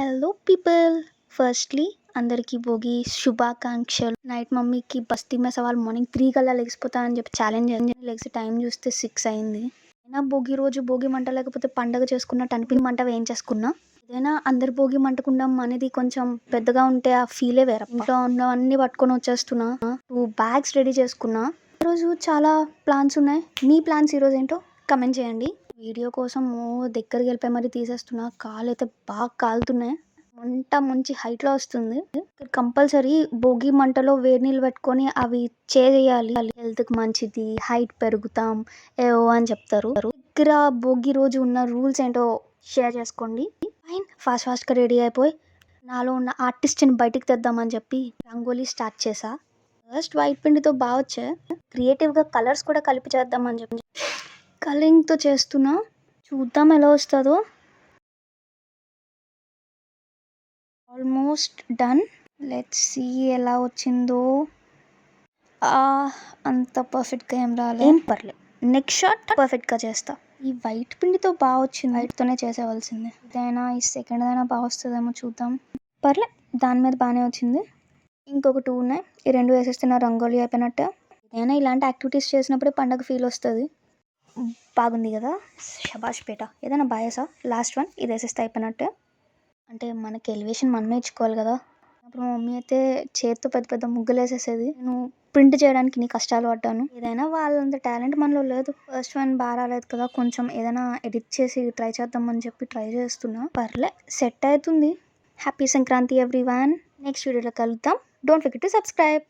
Hello people, firstly అందరికీ భోగి శుభాకాంక్షలు. Night మమ్మీకి బస్తీ మే సవాల్ మార్నింగ్ 3 కల్లా లెగిసిపోతా అని చెప్పి ఛాలెంజ్ లెగిసి టైం చూస్తే 6 అయింది. అయినా భోగి రోజు భోగి మంట లేకపోతే పండగ చేసుకున్నట్టు అనిపించి మంట వేయించేసుకున్నా. ఏదైనా అందరు భోగి మంటకుండం అనేది కొంచెం పెద్దగా ఉంటే ఆ ఫీలే వేరే. ఇంట్లో ఉన్నవన్నీ పట్టుకొని వచ్చేస్తున్నా. 2 bags రెడీ చేసుకున్నా. ఈరోజు చాలా ప్లాన్స్ ఉన్నాయి. మీ ప్లాన్స్ ఈరోజు ఏంటో కమెంట్ చేయండి. వీడియో కోసం దగ్గరికి వెళ్ళిపోయి మరీ తీసేస్తున్నా. కాళ్ళు అయితే బాగా కాలుతున్నాయి. మంట మంచి హైట్లో వస్తుంది. కంపల్సరీ భోగి మంటలో వేడి నీళ్ళు పెట్టుకొని అవి చేయాలి. హెల్త్కి మంచిది, హైట్ పెరుగుతాం ఏవో అని చెప్తారు. దగ్గర భోగి రోజు ఉన్న రూల్స్ ఏంటో షేర్ చేసుకోండి. ఫైన్, ఫాస్ట్గా రెడీ అయిపోయి నాలో ఉన్న ఆర్టిస్ట్ని బయటికి తెద్దామని చెప్పి రంగోలీ స్టార్ట్ చేసా. ఫస్ట్ వైట్ పిండితో బాగా వచ్చా. క్రియేటివ్గా కలర్స్ కూడా కలిపి చేద్దామని చెప్పి కలరింగ్తో చేస్తున్నా. చూద్దాం ఎలా వస్తుందో. Almost done. లెట్స్ సీ ఎలా వచ్చిందో. అంత పర్ఫెక్ట్గా ఏం రాలేదు, ఏం పర్లేదు. నెక్స్ట్ షాట్ పర్ఫెక్ట్గా చేస్తా. ఈ వైట్ పిండితో బాగా వచ్చింది. వైట్తోనే చేసేవలసింది. ఇదైనా ఈ సెకండ్ అయినా బాగా వస్తుందేమో చూద్దాం. పర్లే, దాని మీద బాగానే వచ్చింది. ఇంకొక 2 ఉన్నాయి. ఈ 2 వేసేస్తే నా రంగోలీ అయిపోయినట్టే. ఏదైనా ఇలాంటి యాక్టివిటీస్ చేసినప్పుడే పండగ ఫీల్ వస్తుంది. బాగుంది కదా, శబాష్ పేట. ఏదైనా బాయేసా. లాస్ట్ వన్, ఇది వేసేస్తే అయిపోయినట్టే. అంటే మనకి ఎలివేషన్ మనమే ఇచ్చుకోవాలి కదా. అప్పుడు మా మమ్మీ అయితే చేతితో పెద్ద పెద్ద ముగ్గులు వేసేసేది. నేను ప్రింట్ చేయడానికి నీ కష్టాలు పడ్డాను. ఏదైనా వాళ్ళంత టాలెంట్ మనలో లేదు. ఫస్ట్ వన్ బాగా రాలేదు కదా, కొంచెం ఏదైనా ఎడిట్ చేసి ట్రై చేద్దామని చెప్పి ట్రై చేస్తున్నా. పర్లే, సెట్ అవుతుంది. Happy Sankranti everyone. నెక్స్ట్ వీడియోలో కలుద్దాం. Don't forget to subscribe.